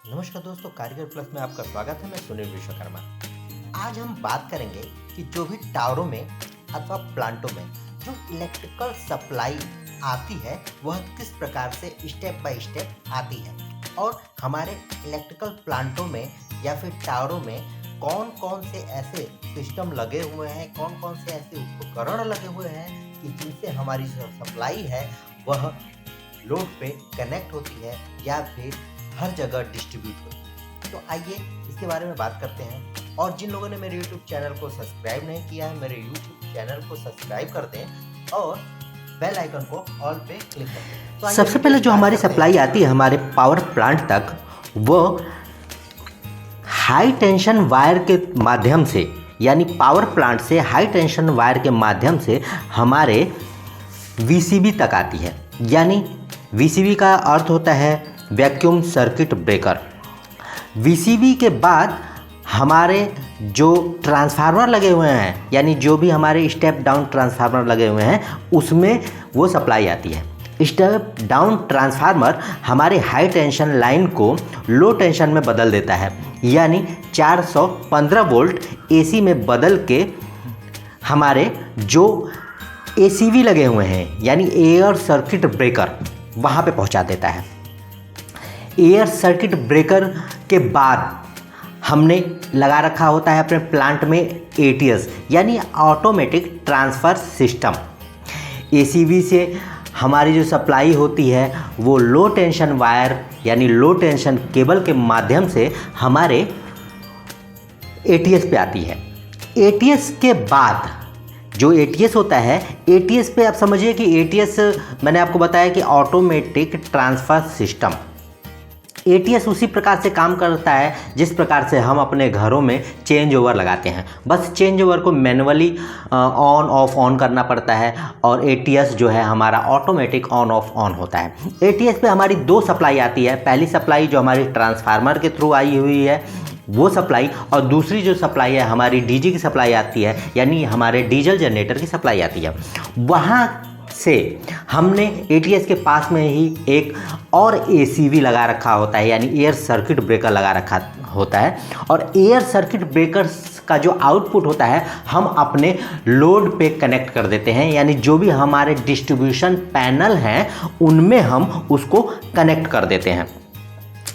नमस्कार दोस्तों, कारीगर प्लस में आपका स्वागत है। मैं सुनील विश्वकर्मा। आज हम बात करेंगे कि जो भी टावरों में अथवा प्लांटों में जो इलेक्ट्रिकल सप्लाई आती है वह किस प्रकार से स्टेप बाय स्टेप आती है और हमारे इलेक्ट्रिकल प्लांटों में या फिर टावरों में कौन कौन से ऐसे सिस्टम लगे हुए हैं, कौन कौन से ऐसे उपकरण लगे हुए हैं कि जिनसे हमारी जो सप्लाई है वह लोड पे कनेक्ट होती है या फिर हर जगह डिस्ट्रीब्यूट होती है। तो आइए इसके बारे में बात करते हैं। और जिन लोगों ने मेरे YouTube चैनल को सब्सक्राइब नहीं किया है, मेरे YouTube चैनल को सब्सक्राइब कर दें और बेल आइकन को ऑल पे क्लिक कर दें। तो सबसे पहले जो हमारी सप्लाई आती है हमारे पावर प्लांट तक, वो हाई टेंशन वायर के माध्यम से, यानी पावर प्लांट से हाई टेंशन वायर के माध्यम से हमारे VCB तक आती है। यानी VCB का अर्थ होता है वैक्यूम सर्किट ब्रेकर। VCB के बाद हमारे जो ट्रांसफार्मर लगे हुए हैं, यानी जो भी हमारे स्टेप डाउन ट्रांसफार्मर लगे हुए हैं उसमें वो सप्लाई आती है। स्टेप डाउन ट्रांसफार्मर हमारे हाई टेंशन लाइन को लो टेंशन में बदल देता है, यानी 415 वोल्ट AC में बदल के हमारे जो ACV लगे हुए हैं यानी एयर सर्किट ब्रेकर वहाँ पे पहुँचा देता है। एयर सर्किट ब्रेकर के बाद हमने लगा रखा होता है अपने प्लांट में ATS यानी ऑटोमेटिक ट्रांसफ़र सिस्टम। ACV से हमारी जो सप्लाई होती है वो लो टेंशन वायर यानी लो टेंशन केबल के माध्यम से हमारे ATS पे आती है। ATS के बाद जो ATS होता है, ATS पे आप समझिए कि ATS मैंने आपको बताया कि ऑटोमेटिक ट्रांसफ़र सिस्टम। ATS उसी प्रकार से काम करता है जिस प्रकार से हम अपने घरों में चेंज ओवर लगाते हैं। बस चेंज ओवर को मैनुअली ऑन ऑफ ऑन करना पड़ता है और ATS जो है हमारा ऑटोमेटिक ऑन ऑफ ऑन होता है। ATS पे हमारी दो सप्लाई आती है। पहली सप्लाई जो हमारी ट्रांसफार्मर के थ्रू आई हुई है वो सप्लाई, और दूसरी जो सप्लाई है हमारी DG की सप्लाई आती है, यानी हमारे डीजल जनरेटर की सप्लाई आती है। वहाँ से हमने ATS के पास में ही एक और ACV लगा रखा होता है, यानी एयर सर्किट ब्रेकर लगा रखा होता है। और एयर सर्किट ब्रेकर्स का जो आउटपुट होता है हम अपने लोड पे कनेक्ट कर देते हैं, यानी जो भी हमारे डिस्ट्रीब्यूशन पैनल हैं उनमें हम उसको कनेक्ट कर देते हैं।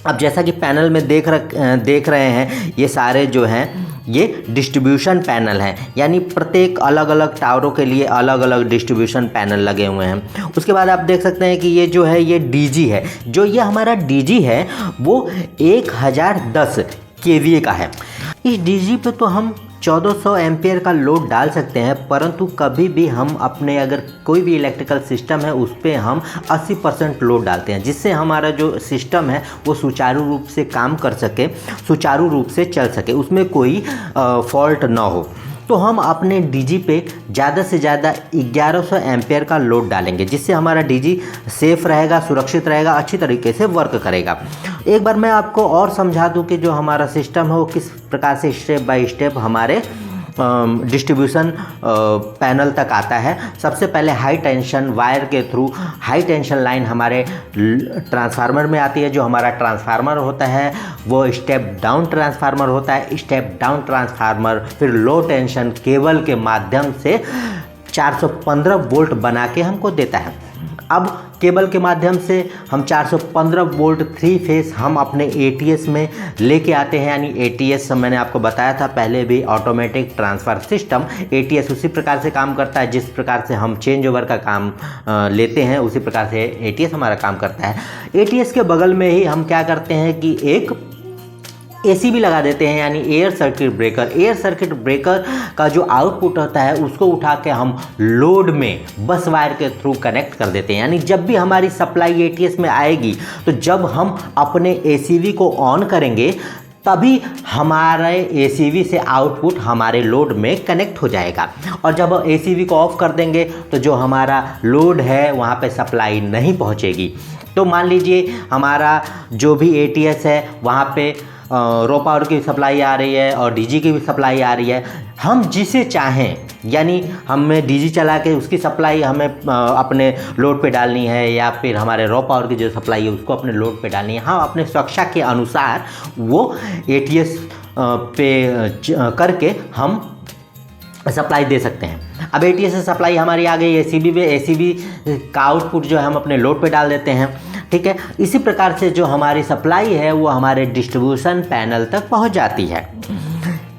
अब जैसा कि पैनल में देख रहे हैं, ये सारे जो हैं ये डिस्ट्रीब्यूशन पैनल हैं, यानी प्रत्येक अलग अलग टावरों के लिए अलग अलग डिस्ट्रीब्यूशन पैनल लगे हुए हैं। उसके बाद आप देख सकते हैं कि ये जो है ये DG है। जो ये हमारा DG है वो 1010 kVA का है। इस DG पे तो हम 1400 एम्पियर का लोड डाल सकते हैं, परंतु कभी भी हम अपने अगर कोई भी इलेक्ट्रिकल सिस्टम है उस पर हम 80% लोड डालते हैं, जिससे हमारा जो सिस्टम है वो सुचारू रूप से काम कर सके, सुचारू रूप से चल सके, उसमें कोई फॉल्ट ना हो। तो हम अपने DG पे ज़्यादा से ज़्यादा 1100 एम्पियर का लोड डालेंगे, जिससे हमारा DG सेफ़ रहेगा, सुरक्षित रहेगा, अच्छी तरीके से वर्क करेगा। एक बार मैं आपको और समझा दूं कि जो हमारा सिस्टम है वो किस प्रकार से स्टेप बाय स्टेप हमारे डिस्ट्रीब्यूशन पैनल तक आता है। सबसे पहले हाई टेंशन वायर के थ्रू हाई टेंशन लाइन हमारे ट्रांसफार्मर में आती है। जो हमारा ट्रांसफार्मर होता है वो स्टेप डाउन ट्रांसफार्मर होता है। स्टेप डाउन ट्रांसफार्मर फिर लो टेंशन केबल के माध्यम से 415 वोल्ट बना के हमको देता है। अब केबल के माध्यम से हम 415 वोल्ट 3 फेस हम अपने ATS में लेके आते हैं, यानी ATS मैंने आपको बताया था पहले भी, ऑटोमेटिक ट्रांसफ़र सिस्टम। ATS उसी प्रकार से काम करता है जिस प्रकार से हम चेंज ओवर का काम लेते हैं, उसी प्रकार से ATS हमारा काम करता है। ATS के बगल में ही हम क्या करते हैं कि एक ACB लगा देते हैं, यानी air circuit breaker. Air circuit breaker का जो आउटपुट होता है उसको उठा के हम लोड में बस वायर के थ्रू कनेक्ट कर देते हैं, यानी जब भी हमारी सप्लाई ATS में आएगी तो जब हम अपने ACV को ऑन करेंगे तभी हमारे ACV से आउटपुट हमारे लोड में कनेक्ट हो जाएगा। और जब ACV को ऑफ कर देंगे तो जो हमारा लोड है वहाँ पे सप्लाई नहीं पहुँचेगी। तो मान लीजिए हमारा जो भी ATS है वहाँ पे रो पावर की सप्लाई आ रही है और डीजी की भी सप्लाई आ रही है। हम जिसे चाहें, यानी हमें डीजी चला के उसकी सप्लाई हमें अपने लोड पे डालनी है या फिर हमारे रो पावर की जो सप्लाई है उसको अपने लोड पे डालनी है, हम अपने सुरक्षा के अनुसार वो एटीएस पे करके हम सप्लाई दे सकते हैं। अब एटीएस से सप्लाई हमारी आ गई एसीबी पे, एसीबी का आउटपुट जो है हम अपने लोड पे डाल देते हैं, ठीक है। इसी प्रकार से जो हमारी सप्लाई है वो हमारे डिस्ट्रीब्यूशन पैनल तक पहुंच जाती है।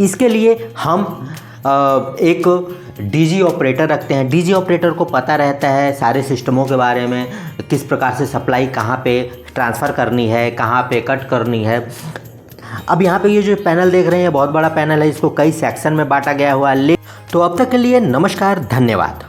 इसके लिए हम एक डीजी ऑपरेटर रखते हैं। डीजी ऑपरेटर को पता रहता है सारे सिस्टमों के बारे में, किस प्रकार से सप्लाई कहाँ पे ट्रांसफ़र करनी है, कहाँ पे कट करनी है। अब यहाँ पे ये जो पैनल देख रहे हैं बहुत बड़ा पैनल है, इसको कई सेक्शन में बांटा गया हुआ है। तो अब तक के लिए नमस्कार, धन्यवाद।